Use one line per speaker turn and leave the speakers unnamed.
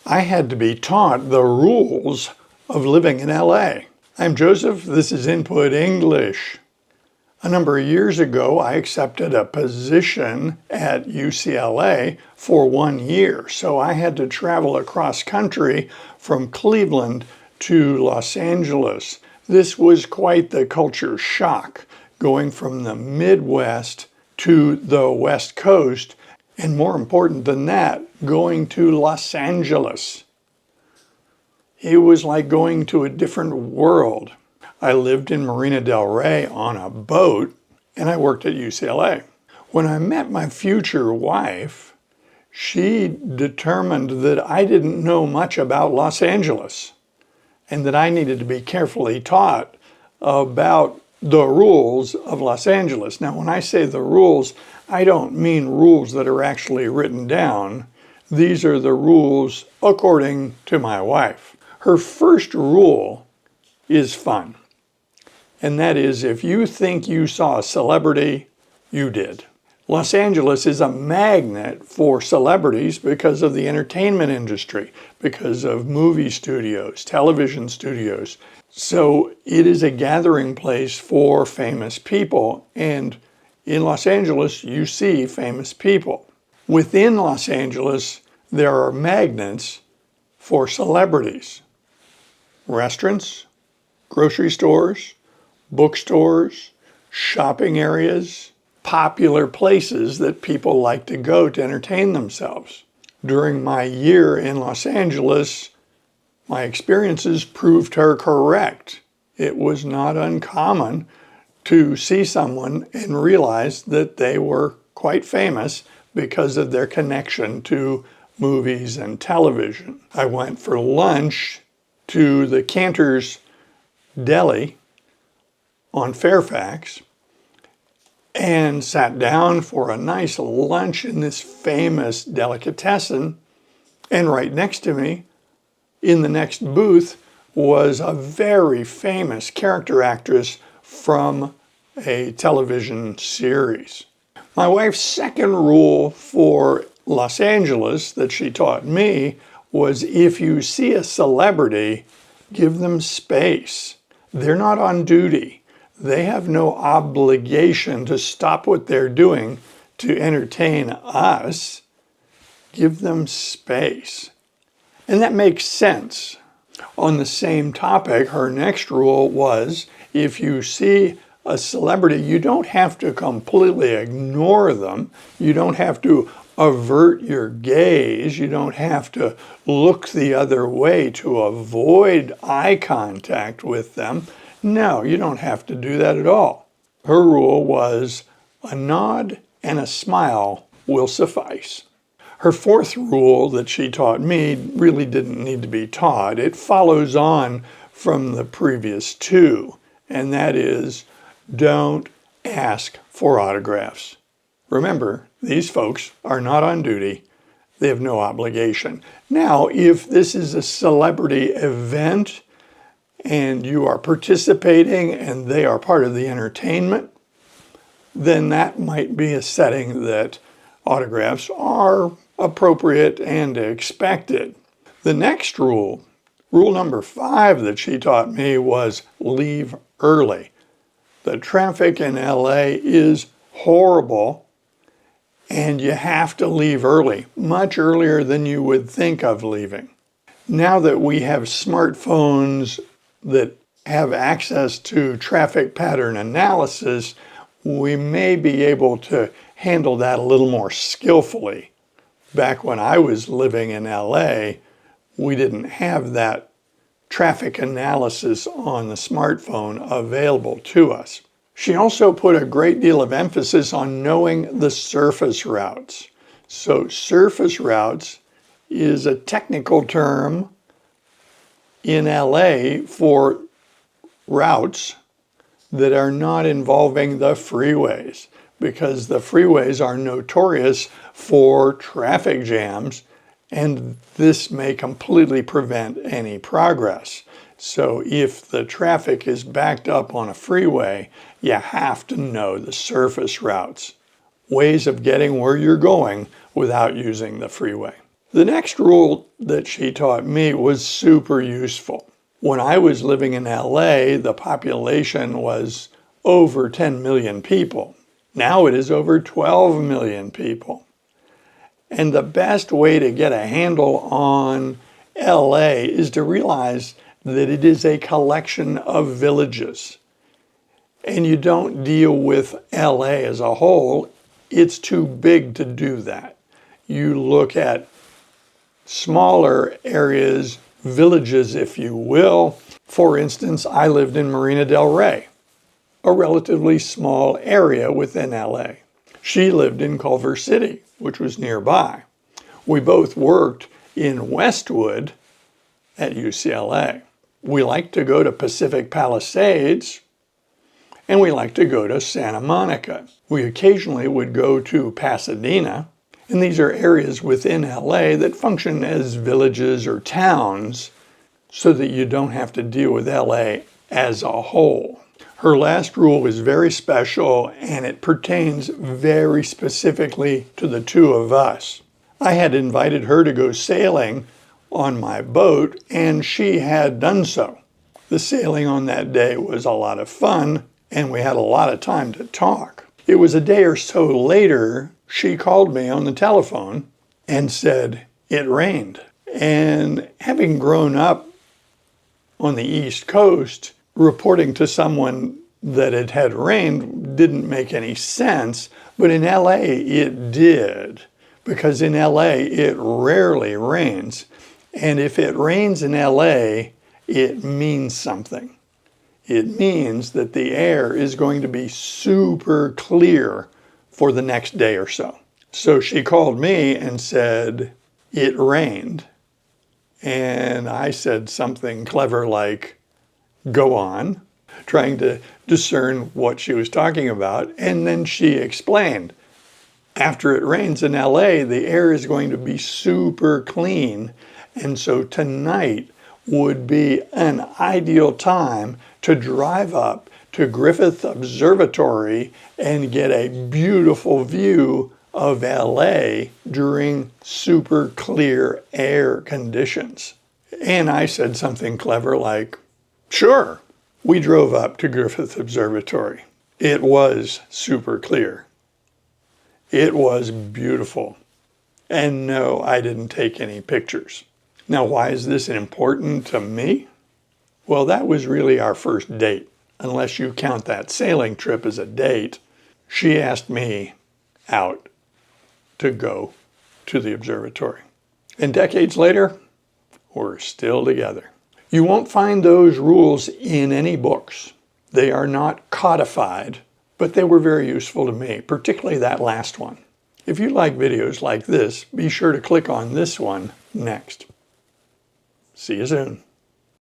I had to be taught the rules of living in LA. I'm Joseph, this is Input English. A number of years ago, I accepted a position at UCLA for 1 year, so I had to travel across country from Cleveland to Los Angeles. This was quite the culture shock, going from the Midwest to the West Coast, and more important than that, going to Los Angeles. It was like going to a different world. I lived in Marina del Rey on a boat, and I worked at UCLA. When I met my future wife, she determined that I didn't know much about Los Angeles and that I needed to be carefully taught about the rules of Los Angeles. Now, when I say the rules, I don't mean rules that are actually written down. These are the rules according to my wife. Her first rule is fun. And that is, if you think you saw a celebrity, you did. Los Angeles is a magnet for celebrities because of the entertainment industry, because of movie studios, television studios. So it is a gathering place for famous people. And in Los Angeles, you see famous people. Within Los Angeles, there are magnets for celebrities. Restaurants, grocery stores, bookstores, shopping areas, popular places that people like to go to entertain themselves. During my year in Los Angeles, my experiences proved her correct. It was not uncommon to see someone and realize that they were quite famous because of their connection to movies and television. I went for lunch to the Cantor's Deli on Fairfax and sat down for a nice lunch in this famous delicatessen. And right next to me, in the next booth, was a very famous character actress from a television series. My wife's second rule for Los Angeles that she taught me was, if you see a celebrity, give them space. They're not on duty. They have no obligation to stop what they're doing to entertain us. Give them space. And that makes sense. On the same topic, her next rule was, if you see a celebrity, you don't have to completely ignore them. You don't have to avert your gaze. You don't have to look the other way to avoid eye contact with them. No, you don't have to do that at all. Her rule was, a nod and a smile will suffice. Her fourth rule that she taught me really didn't need to be taught. It follows on from the previous two, and that is, don't ask for autographs. Remember, these folks are not on duty. They have no obligation. Now, if this is a celebrity event and you are participating and they are part of the entertainment, then that might be a setting that autographs are appropriate and expected. The next rule, rule number 5 that she taught me, was leave early. The traffic in LA is horrible, and you have to leave early, much earlier than you would think of leaving. Now that we have smartphones that have access to traffic pattern analysis, we may be able to handle that a little more skillfully. Back when I was living in LA, we didn't have that traffic analysis on the smartphone available to us. She also put a great deal of emphasis on knowing the surface routes. So surface routes is a technical term in LA for routes that are not involving the freeways, because the freeways are notorious for traffic jams, and this may completely prevent any progress. So if the traffic is backed up on a freeway, you have to know the surface routes, ways of getting where you're going without using the freeway. The next rule that she taught me was super useful. When I was living in LA, the population was over 10 million people. Now it is over 12 million people. And the best way to get a handle on LA is to realize that it is a collection of villages. And you don't deal with LA as a whole. It's too big to do that. You look at smaller areas, villages, if you will. For instance, I lived in Marina del Rey, a relatively small area within LA. She lived in Culver City, which was nearby. We both worked in Westwood at UCLA. We liked to go to Pacific Palisades, and we liked to go to Santa Monica. We occasionally would go to Pasadena, and these are areas within LA that function as villages or towns so that you don't have to deal with LA as a whole. Her last rule was very special, and it pertains very specifically to the two of us. I had invited her to go sailing on my boat, and she had done so. The sailing on that day was a lot of fun, and we had a lot of time to talk. It was a day or so later, she called me on the telephone and said it rained. And having grown up on the East Coast, reporting to someone that it had rained didn't make any sense, but in LA it did, because in LA it rarely rains. And if it rains in LA, it means something. It means that the air is going to be super clear for the next day or so. So she called me and said, it rained. And I said something clever like, go on, trying to discern what she was talking about. And then she explained, after it rains in LA, the air is going to be super clean. And so tonight would be an ideal time to drive up to Griffith Observatory and get a beautiful view of LA during super clear air conditions. And I said something clever like, sure. We drove up to Griffith Observatory. It was super clear. It was beautiful. And no, I didn't take any pictures. Now, why is this important to me? Well, that was really our first date, unless you count that sailing trip as a date. She asked me out to go to the observatory. And decades later, we're still together. You won't find those rules in any books. They are not codified, but they were very useful to me, particularly that last one. If you like videos like this, be sure to click on this one next. See you soon.